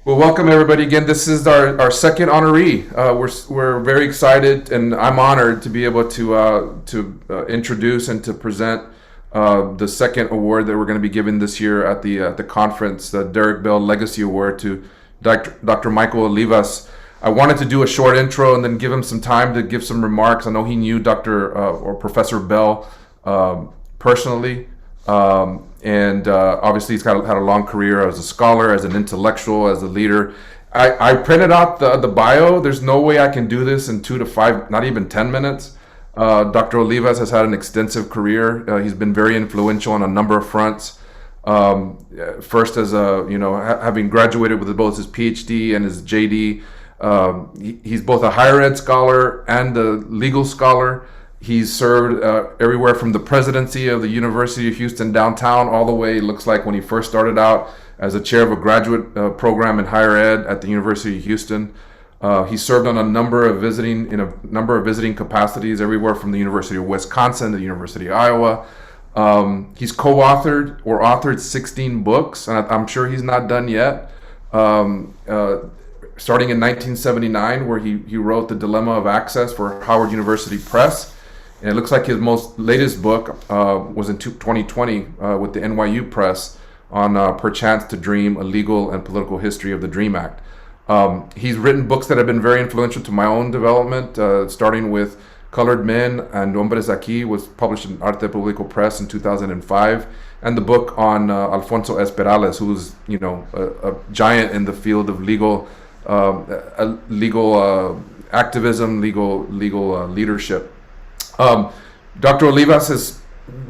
Well, welcome everybody again. This is our second honoree. We're very excited, and I'm honored to be able to introduce and to present the second award that we're going to be giving this year at the conference, the Derrick Bell Legacy Award to Dr. Michael Olivas. I wanted to do a short intro and then give him some time to give some remarks. I know he knew Dr. or Professor Bell personally. And obviously he's had a long career as a scholar, as an intellectual, as a leader. I printed out the bio. There's no way I can do this in 2 to 5, not even 10 minutes. Dr. Olivas has had an extensive career. He's been very influential on a number of fronts. First as having graduated with both his PhD and his JD. He's both a higher ed scholar and a legal scholar. He's served everywhere from the presidency of the University of Houston downtown all the way, it looks like when he first started out, as a chair of a graduate program in higher ed at the University of Houston. He served on a number of visiting capacities everywhere from the University of Wisconsin to the University of Iowa. He's co-authored or authored 16 books, and I'm sure he's not done yet. Starting in 1979, where he wrote The Dilemma of Access for Howard University Press. And it looks like his most latest book was in 2020 with the NYU Press on Perchance to Dream, a legal and political history of the DREAM Act. He's written books that have been very influential to my own development, starting with Colored Men and Hombres Aquí was published in Arte Público Press in 2005, and the book on Alfonso Esperales, who's a giant in the field of legal activism, legal leadership. Dr. Olivas has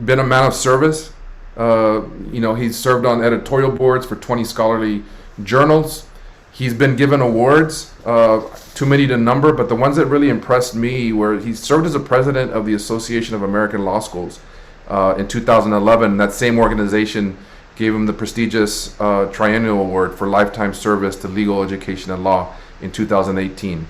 been a man of service. He's served on editorial boards for 20 scholarly journals. He's been given awards, too many to number, but the ones that really impressed me were he served as the president of the Association of American Law Schools in 2011. That same organization gave him the prestigious Triennial Award for lifetime service to legal education and law in 2018.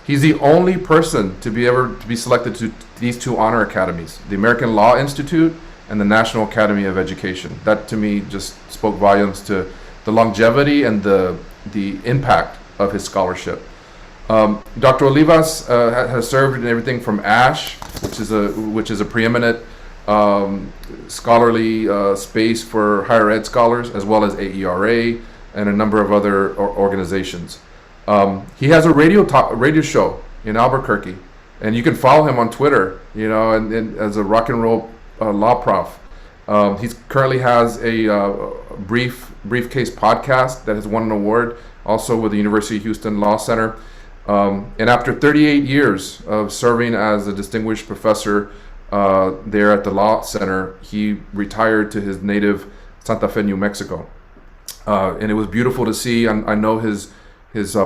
He's the only person to be selected to these two honor academies, the American Law Institute and the National Academy of Education. That to me just spoke volumes to the longevity and the impact of his scholarship. Dr. Olivas has served in everything from ASH, which is a preeminent scholarly space for higher ed scholars, as well as AERA and a number of other organizations. He has a radio show in Albuquerque, and you can follow him on Twitter, and as a rock and roll law prof. He currently has a briefcase podcast that has won an award, also with the University of Houston Law Center. And after 38 years of serving as a distinguished professor there at the Law Center, he retired to his native Santa Fe, New Mexico. And it was beautiful to see. I know his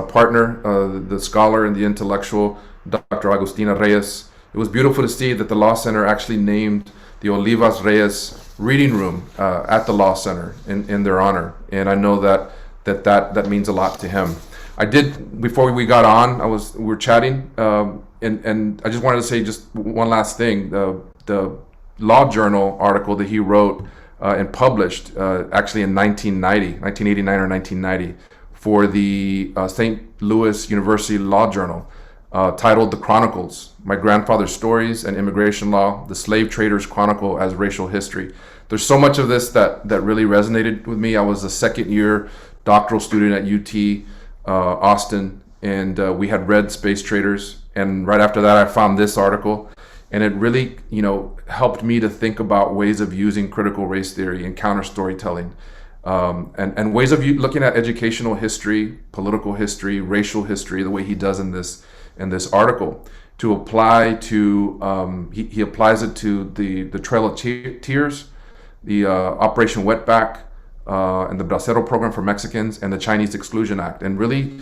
partner, the scholar and the intellectual, Dr. Agustina Reyes. It was beautiful to see that the Law Center actually named the Olivas Reyes Reading Room at the Law Center in their honor. And I know that means a lot to him. I did, before we got on, we were chatting, and I just wanted to say just one last thing. The Law Journal article that he wrote and published actually in 1989 or 1990, for the St. Louis University Law Journal, titled The Chronicles, My Grandfather's Stories and Immigration Law, The Slave Traders Chronicle as Racial History. There's so much of this that really resonated with me. I was a second year doctoral student at UT Austin, and we had read Space Traders, and right after that I found this article, and it really helped me to think about ways of using critical race theory and counter storytelling. And ways of looking at educational history, political history, racial history, the way he does in this article, to apply to he applies it to the Trail of Tears, the Operation Wetback, and the Bracero program for Mexicans, and the Chinese Exclusion Act, and really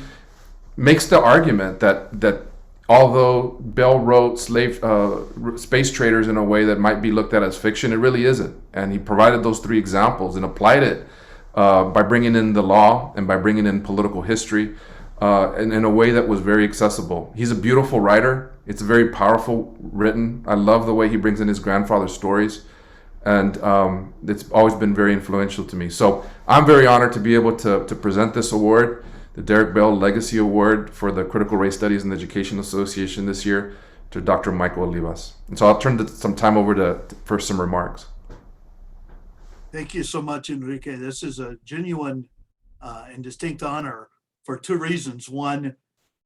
makes the argument that although Bell wrote Space Traders in a way that might be looked at as fiction, it really isn't. And he provided those 3 examples and applied it by bringing in the law and by bringing in political history in a way that was very accessible. He's a beautiful writer. It's very powerful written. I love the way he brings in his grandfather's stories. and it's always been very influential to me. So I'm very honored to be able to present this award, the Derrick Bell Legacy Award for the Critical Race Studies in the Education Association this year, to Dr. Michael Olivas. And so I'll turn some time over for some remarks. Thank you so much, Enrique. This is a genuine and distinct honor for two reasons. One,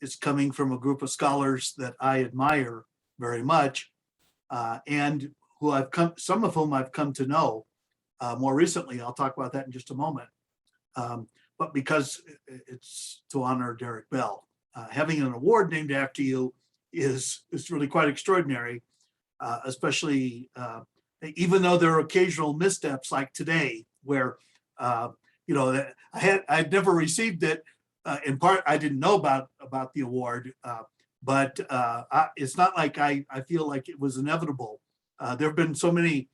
it's coming from a group of scholars that I admire very much, and some of whom I've come to know more recently. I'll talk about that in just a moment. But because it's to honor Derrick Bell, having an award named after you is really quite extraordinary, especially even though there are occasional missteps like today where I'd never received it. In part, I didn't know about the award, but it's not like I feel like it was inevitable. There have been so many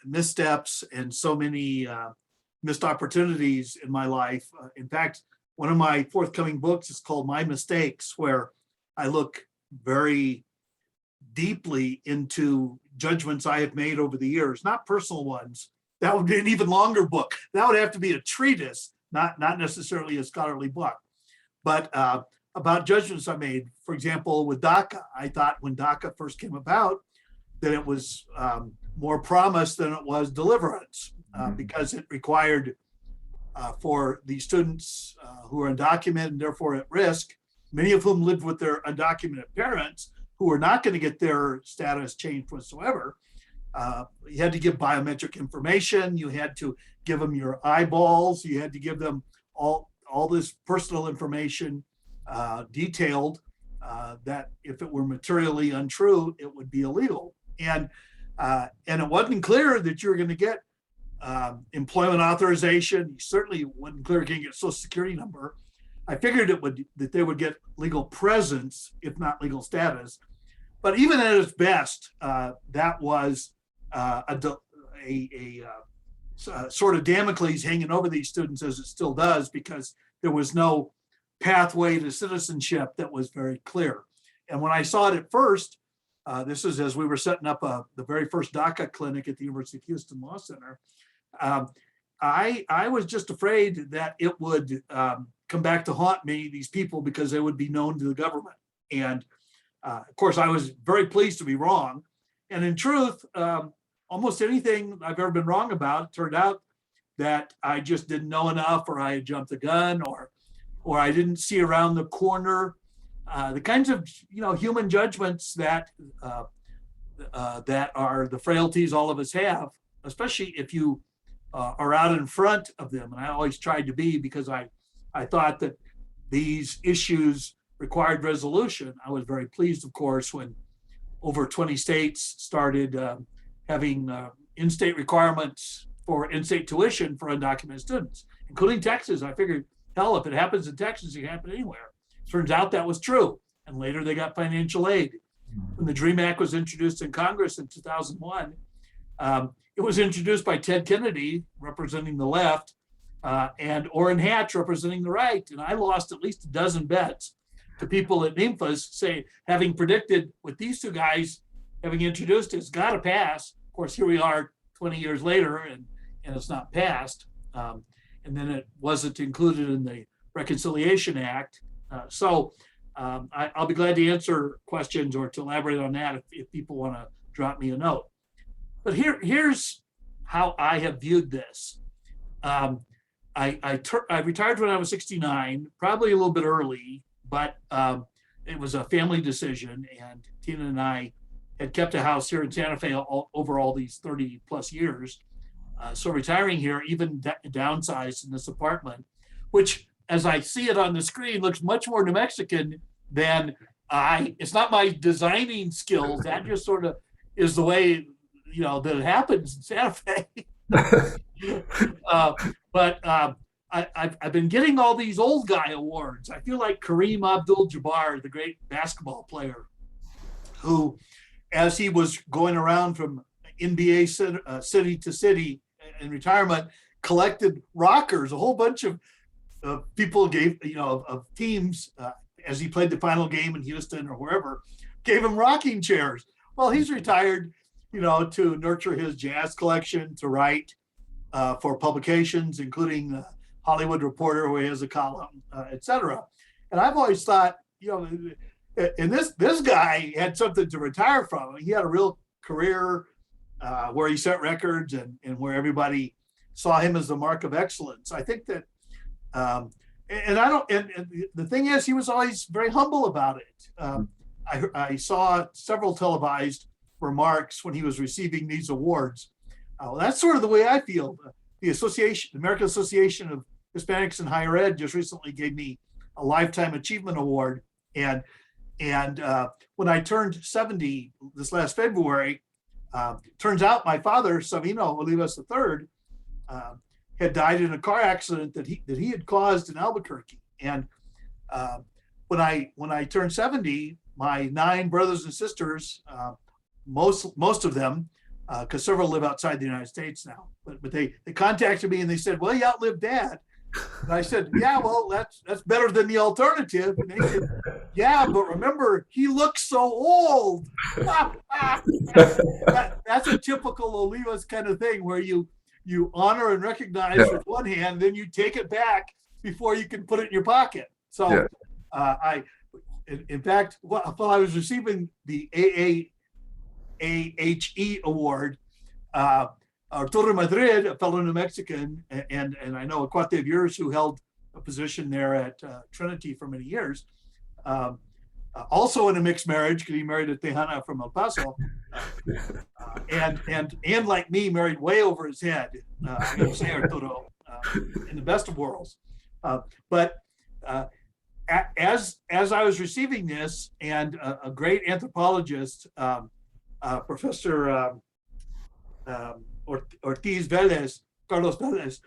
missteps and so many missed opportunities in my life. In fact, one of my forthcoming books is called My Mistakes, where I look very deeply into judgments I have made over the years, not personal ones. That would be an even longer book. That would have to be a treatise, not necessarily a scholarly book, but about judgments I made. For example, with DACA, I thought when DACA first came about that it was more promise than it was deliverance, because it required for the students who are undocumented and therefore at risk, many of whom lived with their undocumented parents who were not going to get their status changed whatsoever. You had to give biometric information. You had to give them your eyeballs. You had to give them all this personal information, detailed, that if it were materially untrue, it would be illegal. And it wasn't clear that you were going to get employment authorization. You certainly wasn't clear you can get Social Security number. I figured that they would get legal presence, if not legal status. But even at its best, that was a sort of Damocles hanging over these students, as it still does, because there was no pathway to citizenship that was very clear. And when I saw it at first, this is as we were setting up the very first DACA clinic at the University of Houston Law Center, I was just afraid that it would come back to haunt me, these people, because they would be known to the government. And of course, I was very pleased to be wrong. And in truth, almost anything I've ever been wrong about, it turned out that I just didn't know enough, or I had jumped the gun, or I didn't see around the corner. The kinds of human judgments that are the frailties all of us have, especially if you are out in front of them. And I always tried to be, because I thought that these issues required resolution. I was very pleased, of course, when over 20 states started having in-state requirements for in-state tuition for undocumented students, including Texas. I figured, hell, if it happens in Texas, it can happen anywhere. Turns out that was true. And later they got financial aid. When the DREAM Act was introduced in Congress in 2001, it was introduced by Ted Kennedy, representing the left, and Orrin Hatch, representing the right. And I lost at least a dozen bets to people at NMFAS, having predicted with these two guys having introduced it's got to pass. Of course, here we are 20 years later, and it's not passed. And then it wasn't included in the Reconciliation Act. So I'll be glad to answer questions or to elaborate on that if people want to drop me a note. But here's how I have viewed this. I retired when I was 69, probably a little bit early, but it was a family decision, and Tina and I had kept a house here in Santa Fe over all these 30 plus years. So retiring here, even downsized in this apartment, which, as I see it on the screen, looks much more New Mexican than it's not my designing skills. That just sort of is the way, that it happens in Santa Fe. But I've been getting all these old guy awards. I feel like Kareem Abdul-Jabbar, the great basketball player, who, as he was going around from NBA city to city in retirement, collected rockers. A whole bunch of people gave, of teams, as he played the final game in Houston or wherever, gave him rocking chairs. Well, he's retired. to nurture his jazz collection, to write for publications, including Hollywood Reporter, where he has a column, etc. And I've always thought, and this guy had something to retire from. He had a real career where he set records and where everybody saw him as the mark of excellence. I think that, and the thing is, he was always very humble about it. I saw several televised remarks when he was receiving these awards. That's sort of the way I feel. The American Association of Hispanics in Higher Ed just recently gave me a Lifetime Achievement Award. And when I turned 70 this last February, turns out my father, Sabino Olivas III, had died in a car accident that he had caused in Albuquerque. And when I turned 70, my 9 brothers and sisters, most of them, because several live outside the United States now, but they contacted me and they said, "Well, you outlived Dad." And I said, "Yeah, well, that's better than the alternative." And they said, "Yeah, but remember, he looks so old." That's a typical Olivas kind of thing, where you honor and recognize with one hand, then you take it back before you can put it in your pocket. So in fact, while I was receiving the AAHE award, Arturo Madrid, a fellow New Mexican, and I know a cuate of yours who held a position there at Trinity for many years, also in a mixed marriage because he married a Tejana from El Paso, and like me, married way over his head. I gotta say, Arturo, in the best of worlds. But as I was receiving this, and a great anthropologist, Professor Ortiz Velez, Carlos Velez,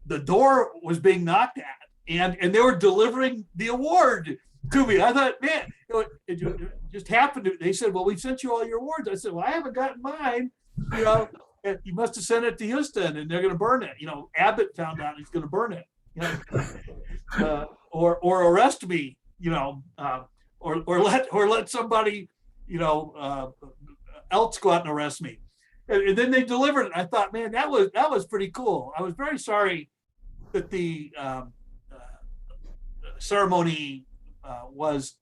the door was being knocked at, and they were delivering the award to me. I thought, man, it just happened. They said, "Well, we sent you all your awards." I said, "Well, I haven't gotten mine. You must have sent it to Houston, and they're going to burn it." Abbott found out he's going to burn it, or arrest me, or let somebody, else go out and arrest me. And then they delivered it. I thought, man, that was pretty cool. I was very sorry that the ceremony was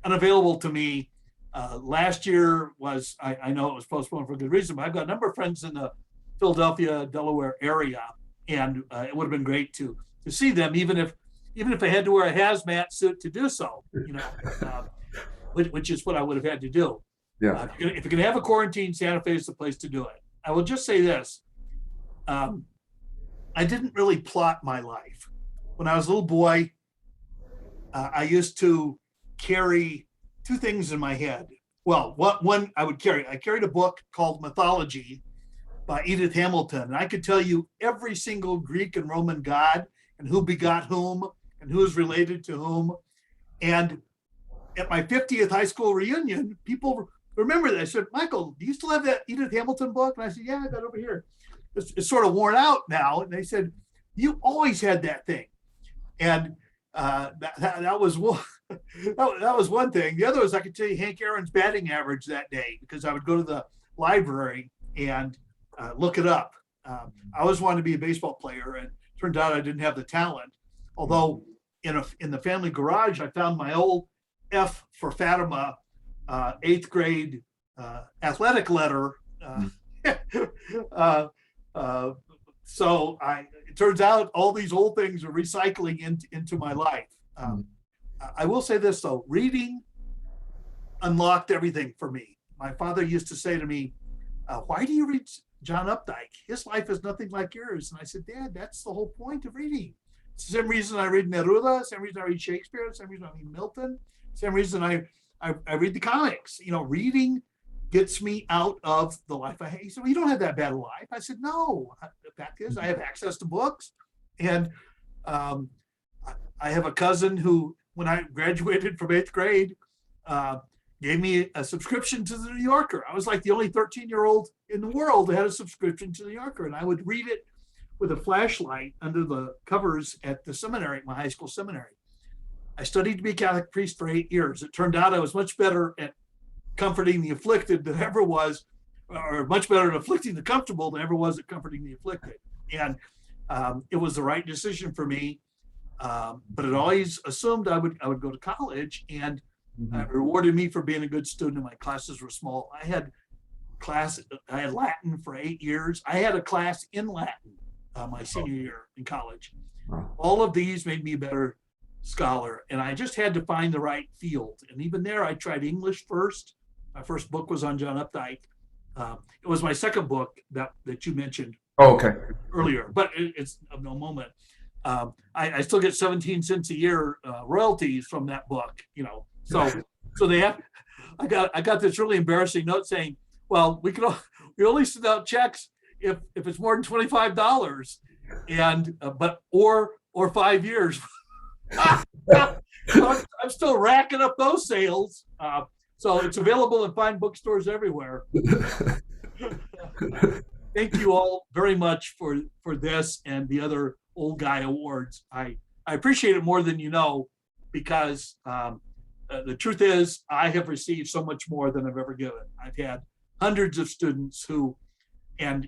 unavailable to me. Last year was, I know it was postponed for a good reason, but I've got a number of friends in the Philadelphia, Delaware area, and it would have been great to see them, even if I had to wear a hazmat suit to do so, which is what I would have had to do. Yeah. If you're going to have a quarantine, Santa Fe is the place to do it. I will just say this. I didn't really plot my life. When I was a little boy, I used to carry 2 things in my head. Well, one I carried a book called Mythology by Edith Hamilton. And I could tell you every single Greek and Roman god and who begot whom and who is related to whom. And at my 50th high school reunion, people remember that. I said, "Michael, do you still have that Edith Hamilton book?" And I said, "Yeah, I got it over here. It's sort of worn out now." And they said, "You always had that thing." And that was one. That was one thing. The other was, I could tell you Hank Aaron's batting average that day, because I would go to the library and look it up. I always wanted to be a baseball player, and turned out I didn't have the talent. Although in the family garage, I found my old F for Fatima 8th grade athletic letter. So it turns out all these old things are recycling into my life. I will say this though, reading unlocked everything for me. My father used to say to me, "Why do you read John Updike? His life is nothing like yours." And I said, "Dad, that's the whole point of reading. It's the same reason I read Neruda, same reason I read Shakespeare, same reason I read Milton, same reason I read the comics. Reading gets me out of the life I hate." He said, "Well, you don't have that bad a life." I said, "No, the fact is I have access to books." And I have a cousin who, when I graduated from 8th grade, gave me a subscription to the New Yorker. I was like the only 13-year-old in the world that had a subscription to the New Yorker. And I would read it with a flashlight under the covers at the seminary, my high school seminary. I studied to be a Catholic priest for 8 years. It turned out I was much better at comforting the afflicted than ever was, or much better at afflicting the comfortable than ever was at comforting the afflicted. And it was the right decision for me. But it always assumed I would go to college, and rewarded me for being a good student. My classes were small. I had Latin for 8 years. I had a class in Latin my senior year in college. All of these made me a better scholar, and I just had to find the right field. And even there, I tried English first. My first book was on John Updike. It was my second book that you mentioned earlier, but it's of no moment. I still get 17 cents a year royalties from that book, So they have. I got this really embarrassing note saying, "Well, we only send out checks if it's more than $25, and or 5 years." I'm still racking up those sales. So it's available in fine bookstores everywhere. Thank you all very much for this and the other Old Guy Awards. I appreciate it more than you know, because the truth is I have received so much more than I've ever given. I've had hundreds of students who, and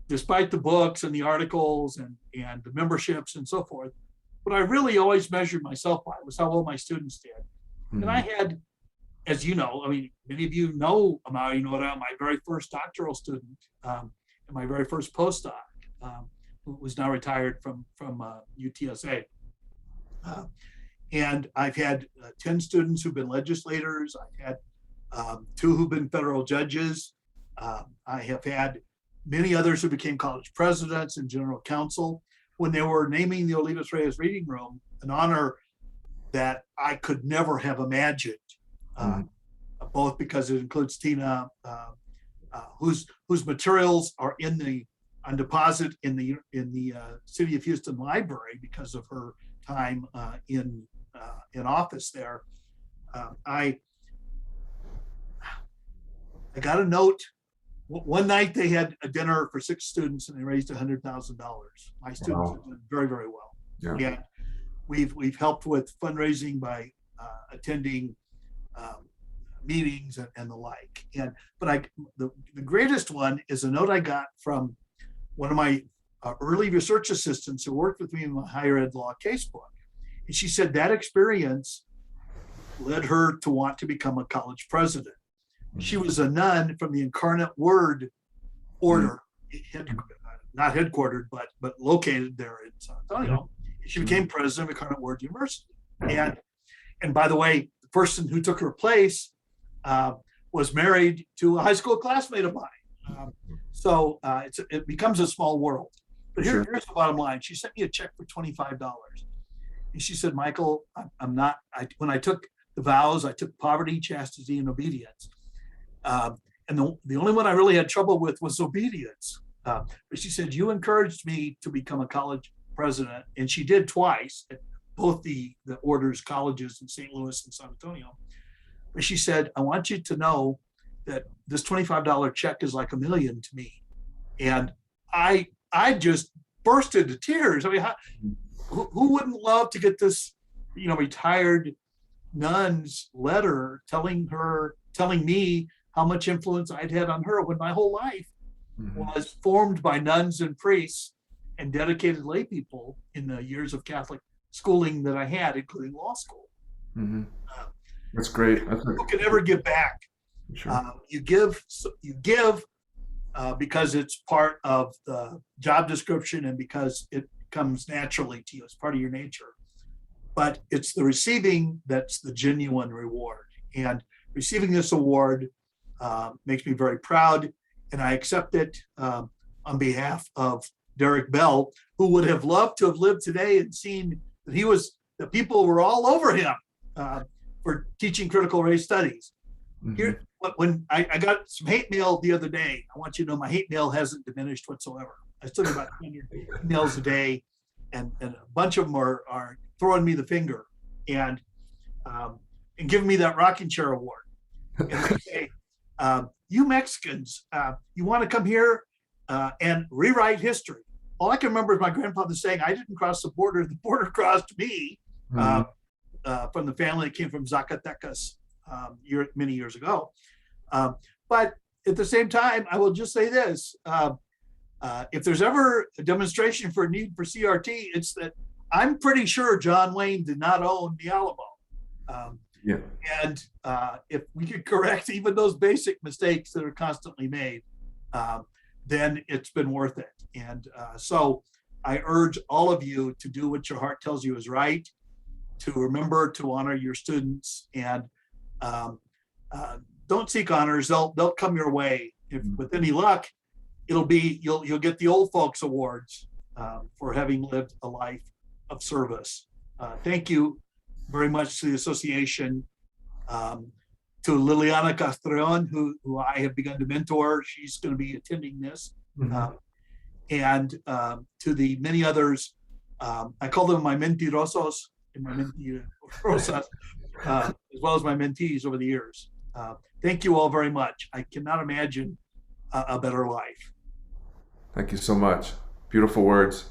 despite the books and the articles and the memberships and so forth, what I really always measured myself by was how well my students did. Mm-hmm. And I had, as you know, I mean, many of you know Amari Nora, my very first doctoral student, and my very first postdoc, who was now retired from UTSA. And I've had 10 students who've been legislators. I've had 2 who've been federal judges. I have had many others who became college presidents and general counsel. When they were naming the Olivas Reyes Reading Room, an honor that I could never have imagined, both because it includes Tina, whose materials are on deposit in the City of Houston Library because of her time in office there. I got a note. One night they had a dinner for 6 students and they raised $100,000. My students have done very, very well. Yeah. And we've helped with fundraising by attending meetings and the like. But the greatest one is a note I got from one of my early research assistants who worked with me in my higher ed law casebook. And she said that experience led her to want to become a college president. She was a nun from the Incarnate Word order, not headquartered, but located there in San Antonio. She became president of Incarnate Word University. And by the way, the person who took her place was married to a high school classmate of mine. So it becomes a small world. But here's the bottom line. She sent me a check for $25. And she said, Michael, when I took the vows, I took poverty, chastity, and obedience. And the only one I really had trouble with was obedience. But she said, you encouraged me to become a college president. And she did twice at both the orders colleges in St. Louis and San Antonio. But she said, I want you to know that this $25 check is like $1 million to me. And I just burst into tears. I mean, who wouldn't love to get this, retired nun's letter telling me how much influence I'd had on her when my whole life was formed by nuns and priests and dedicated lay people in the years of Catholic schooling that I had, including law school. Mm-hmm. That's great. Who can ever give back? Sure. You give because it's part of the job description and because it comes naturally to you. It's part of your nature. But it's the receiving that's the genuine reward. And receiving this award makes me very proud. And I accept it on behalf of Derrick Bell, who would have loved to have lived today and seen that people were all over him for teaching critical race studies. Mm-hmm. Here, when I got some hate mail the other day, I want you to know my hate mail hasn't diminished whatsoever. I still get about 100 emails a day, and a bunch of them are throwing me the finger and giving me that rocking chair award. And they say, you Mexicans, you want to come here and rewrite history. All I can remember is my grandfather saying, I didn't cross the border crossed me, from the family that came from Zacatecas, many years ago. But at the same time, I will just say this. If there's ever a demonstration for a need for CRT, it's that I'm pretty sure John Wayne did not own the Alamo. Yeah. And if we could correct even those basic mistakes that are constantly made, then it's been worth it. And so I urge all of you to do what your heart tells you is right, to remember to honor your students, and don't seek honors. They'll come your way. If with any luck, it'll be you'll get the old folks awards for having lived a life of service. Thank you very much to the association, to Liliana Castrillon, who I have begun to mentor. She's going to be attending this. And to the many others, I call them my mentirosos and my mentirosas, as well as my mentees over the years. Thank you all very much. I cannot imagine a better life. Thank you so much. Beautiful words.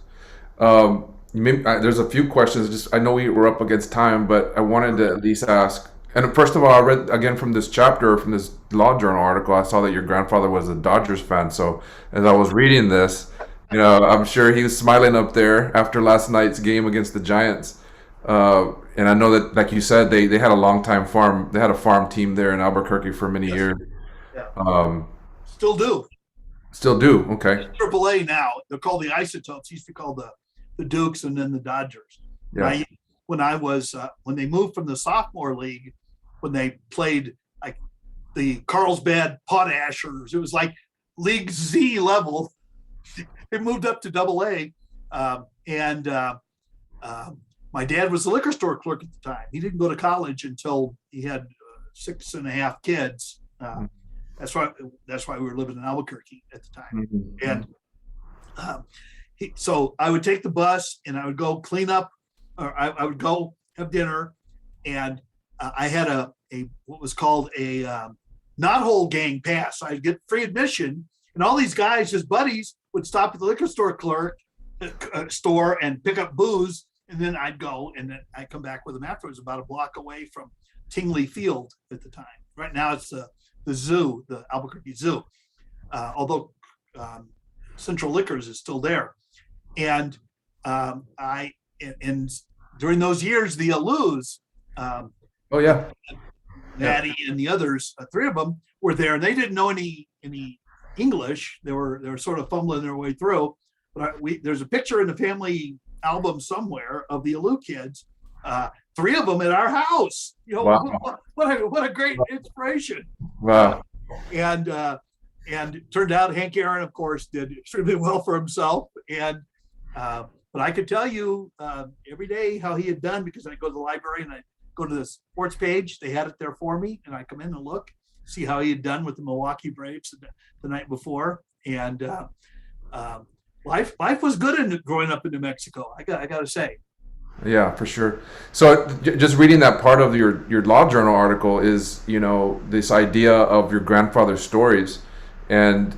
There's a few questions. I know we're up against time, but I wanted to at least ask. And first of all, I read again from this chapter, from this Law Journal article, I saw that your grandfather was a Dodgers fan. So as I was reading this, I'm sure he was smiling up there after last night's game against the Giants. And I know that, like you said, they had a long time farm. They had a farm team there in Albuquerque for many years. Yeah. Still do. Still do. Okay. AAA now. They're called the Isotopes. Used to be called the Dukes, and then the Dodgers. Yeah. When they moved from the sophomore league, when they played like the Carlsbad Potashers, it was like League Z level. They moved up to AA, and my dad was the liquor store clerk at the time. He didn't go to college until he had 6.5 kids. That's why we were living in Albuquerque at the time. And so I would take the bus and I would go clean up, or I would go have dinner, and I had a what was called a knothole gang pass. I'd get free admission, and all these guys, his buddies, would stop at the liquor store clerk store and pick up booze, and then I'd go, and then I'd come back with them afterwards, about a block away from Tingley Field at the time. Right now it's the zoo, the Albuquerque Zoo, although Central Liquors is still there. And during those years, the Alus, Maddie and the others, 3 of them were there, and they didn't know any English. They were sort of fumbling their way through. But there's a picture in the family album somewhere of the Alu kids, 3 of them at our house. Wow. What a great inspiration. Wow. And it turned out Hank Aaron, of course, did extremely well for himself. And but I could tell you every day how he had done, because I go to the library and I go to the sports page. They had it there for me, and I come in and look, see how he had done with the Milwaukee Braves the night before. And life was good in growing up in New Mexico. I got to say. Yeah, for sure. So just reading that part of your Law Journal article is, this idea of your grandfather's stories. And,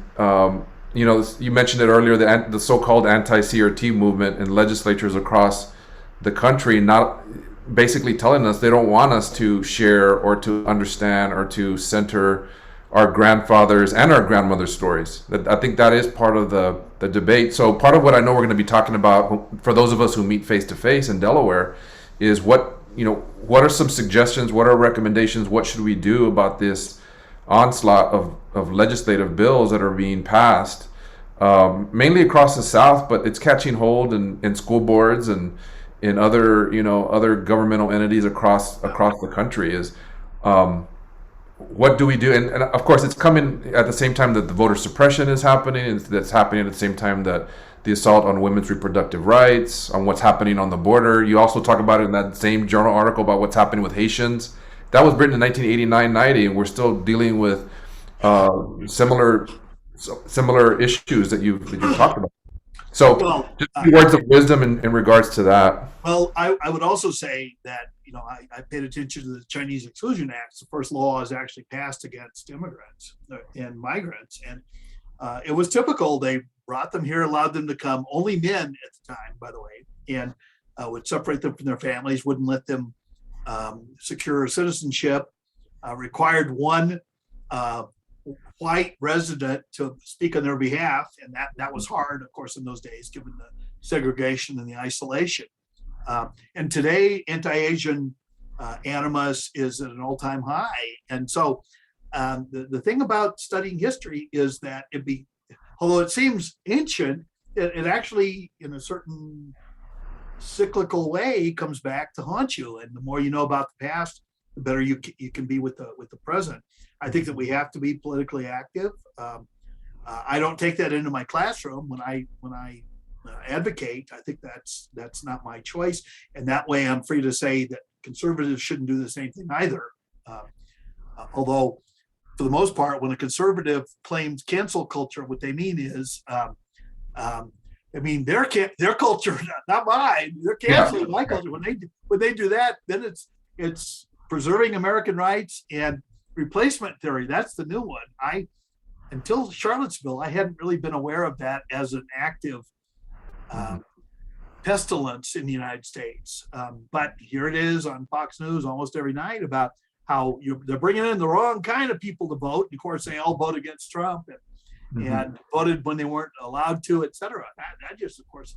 you mentioned it earlier, the so-called anti-CRT movement in legislatures across the country, not basically telling us they don't want us to share or to understand or to center our grandfathers and our grandmothers' stories. I think that is part of the debate. So part of what I know we're going to be talking about for those of us who meet face to face in Delaware is what are some suggestions, what are recommendations, what should we do about this onslaught of legislative bills that are being passed, mainly across the South, but it's catching hold in school boards and in other governmental entities across the country. Is what do we do? And of course, it's coming at the same time that the voter suppression is happening, and that's happening at the same time that the assault on women's reproductive rights, on what's happening on the border. You also talk about it in that same journal article about what's happening with Haitians. That was written in 1989-90, and we're still dealing with similar issues that you've talked about. So, just a few words of wisdom in regards to that. Well, I would also say that I paid attention to the Chinese Exclusion Act. The first law is actually passed against immigrants and migrants, and it was typical. They brought them here, allowed them to come. Only men at the time, by the way, and would separate them from their families, wouldn't let them secure citizenship, required one white resident to speak on their behalf, and that was hard, of course, in those days, given the segregation and the isolation. And today, anti-Asian animus is at an all-time high. And so the thing about studying history is that although it seems ancient, it actually, in a certain cyclical way, comes back to haunt you. And the more you know about the past, the better you can be with the present. I think that we have to be politically active. I don't take that into my classroom when I advocate. I think that's not my choice, and that way I'm free to say that conservatives shouldn't do the same thing either. Although, for the most part, when a conservative claims cancel culture, what they mean is, their culture, not mine. They're canceling my culture. When they do that, then it's preserving American rights and replacement theory. That's the new one. Until Charlottesville, I hadn't really been aware of that as an active pestilence in the United States. But here it is on Fox News almost every night about how they're bringing in the wrong kind of people to vote. And of course, they all vote against Trump and voted when they weren't allowed to, et cetera. That just, of course,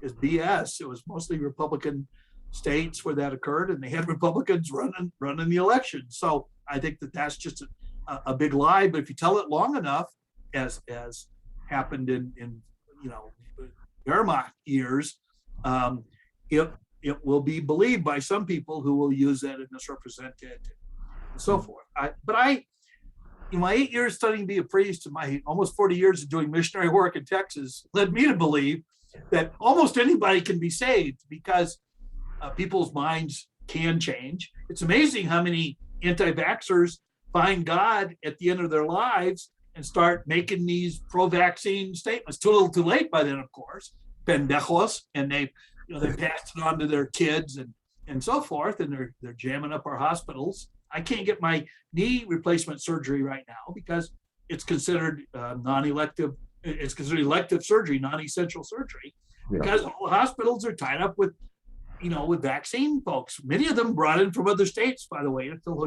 is BS. It was mostly Republican states where that occurred, and they had Republicans running the election. So I think that's just a big lie. But if you tell it long enough, as happened in Wehrmacht years, it will be believed by some people who will use that and misrepresent it and so forth. In my 8 years studying to be a priest and my almost 40 years of doing missionary work in Texas led me to believe that almost anybody can be saved because people's minds can change. It's amazing how many anti-vaxxers find God at the end of their lives and start making these pro-vaccine statements. Too little too late by then, of course, pendejos, and they passed it on to their kids and so forth, and they're jamming up our hospitals. I can't get my knee replacement surgery right now because it's considered non-elective. It's considered elective surgery, non-essential surgery, because all the hospitals are tied up with vaccine folks. Many of them brought in from other states, by the way, to fill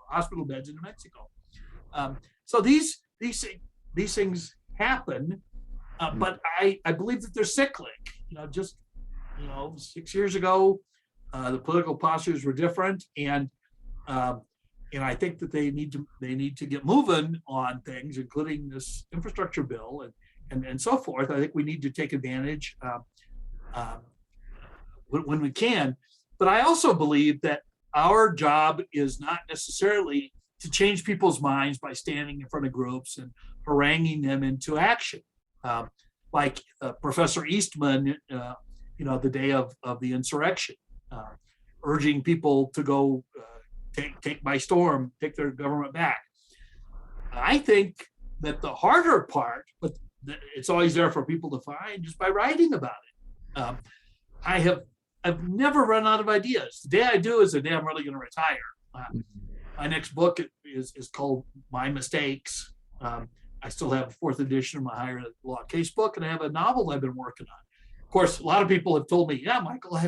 hospital beds in New Mexico. So these things happen, but I believe that they're cyclic. 6 years ago, the political postures were different, and I think that they need to get moving on things, including this infrastructure bill and so forth. I think we need to take advantage when we can. But I also believe that our job is not necessarily to change people's minds by standing in front of groups and haranguing them into action. Like Professor Eastman, the day of the insurrection, urging people to go take by storm, take their government back. I think that the harder part, but it's always there for people to find, just by writing about it. I've never run out of ideas. The day I do is the day I'm really going to retire. My next book is called My Mistakes. I still have a fourth edition of my higher law case book, and I have a novel I've been working on. Of course, a lot of people have told me, yeah, Michael,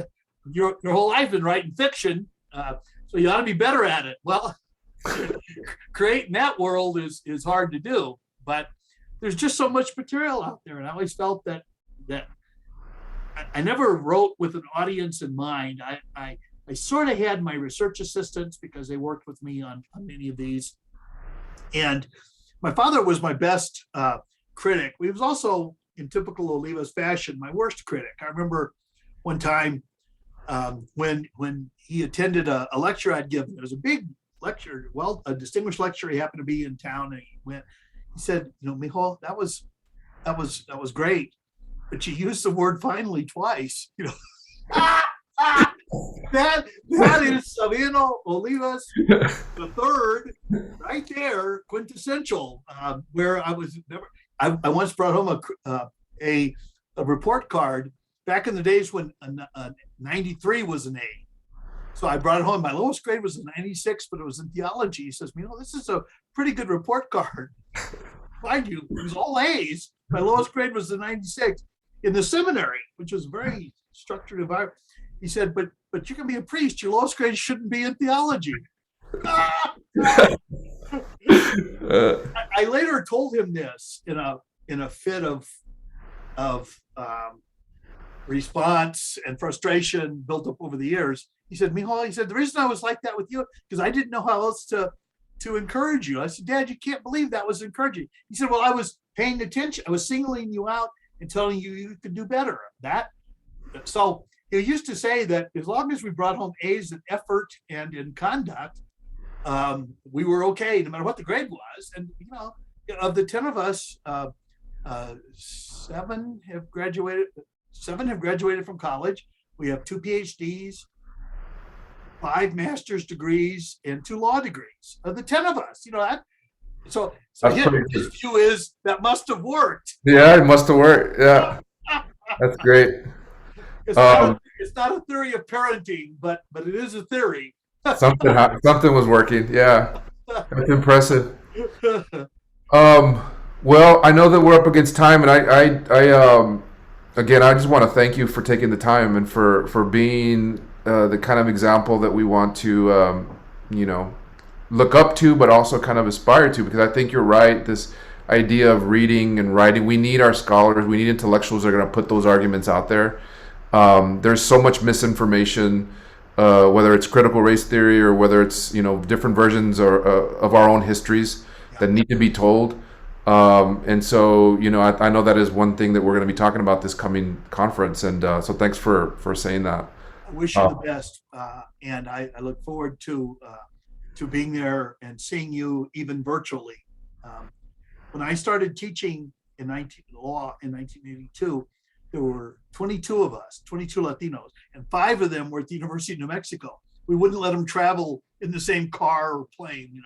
your whole life been writing fiction, so you ought to be better at it. Well, creating that world is hard to do, but there's just so much material out there, and I always felt that I never wrote with an audience in mind. I sort of had my research assistants because they worked with me on many of these. And my father was my best critic. He was also, in typical Olivas fashion, my worst critic. I remember one time when he attended a lecture I'd given. It was a big lecture, a distinguished lecture. He happened to be in town, and he said, Mijo, that was great, but you used the word finally twice. That is Sabino Olivas the third, right there, quintessential. Where I once brought home a report card back in the days when 93 was an A. So I brought it home. My lowest grade was a 96, but it was in theology. He says, this is a pretty good report card. Mind you, it was all A's. My lowest grade was a 96 in the seminary, which was a very structured environment. He said, but you can be a priest. Your lowest grade shouldn't be in theology. Uh, I later told him this in a fit of response and frustration built up over the years. He said, Mijo, he said, the reason I was like that with you, because I didn't know how else to encourage you. I said, Dad, you can't believe that was encouraging. He said, well, I was paying attention. I was singling you out and telling you you could do better. So he used to say that as long as we brought home A's in effort and in conduct, we were okay, no matter what the grade was. And, of the 10 of us, seven have graduated from college. We have 2 PhDs, 5 master's degrees, and 2 law degrees. Of the 10 of us, that. So his view is that must have worked. Yeah, it must have worked. Yeah, that's great. It's not a theory of parenting, but it is a theory. Something was working. Yeah, that's impressive. Well, I know that we're up against time, and again, I just want to thank you for taking the time and for being the kind of example that we want to, look up to, but also kind of aspire to. Because I think you're right. This idea of reading and writing, we need our scholars, we need intellectuals that are going to put those arguments out there. There's so much misinformation, whether it's critical race theory or whether it's different versions of our own histories that need to be told. And so I know that is one thing that we're going to be talking about this coming conference, and so thanks for saying that. I wish you the best, and I look forward to being there and seeing you even virtually. When I started teaching in 1982, there were 22 of us, 22 Latinos, and 5 of them were at the University of New Mexico. We wouldn't let them travel in the same car or plane,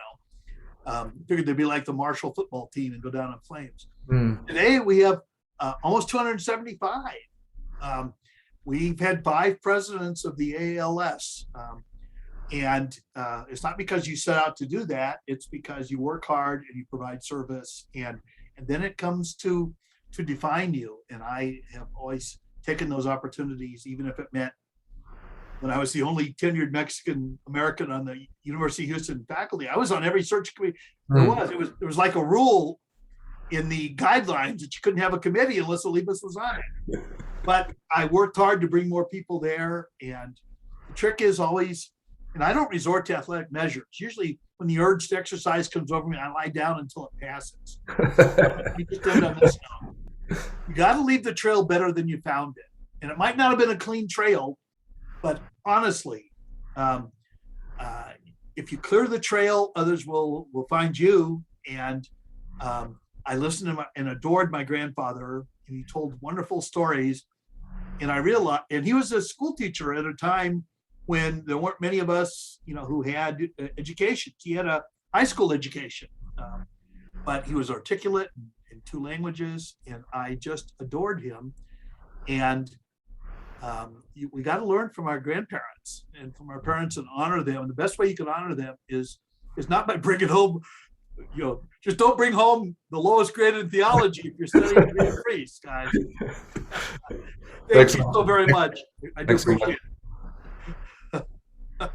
figured they'd be like the Marshall football team and go down in flames. Today we have almost 275. We've had 5 presidents of the ALS. And it's not because you set out to do that, it's because you work hard and you provide service, and then it comes to define you. And I have always taken those opportunities, even if it meant when I was the only tenured Mexican American on the University of Houston faculty, I was on every search committee there was. There was like a rule in the guidelines that you couldn't have a committee unless Olivas was on it. But I worked hard to bring more people there. And the trick is always, and I don't resort to athletic measures. Usually when the urge to exercise comes over me, I lie down until it passes. You just end on this note. You got to leave the trail better than you found it. And it might not have been a clean trail, but honestly, if you clear the trail, others will find you. And I listened to and adored my grandfather, and he told wonderful stories. And I realized, and he was a school teacher at a time when there weren't many of us, who had education. He had a high school education, but he was articulate in 2 languages, and I just adored him. And we got to learn from our grandparents and from our parents and honor them. And the best way you can honor them is not by bringing home, just don't bring home the lowest grade in theology if you're studying to be a priest, guys. Thank you so very much. I do appreciate it.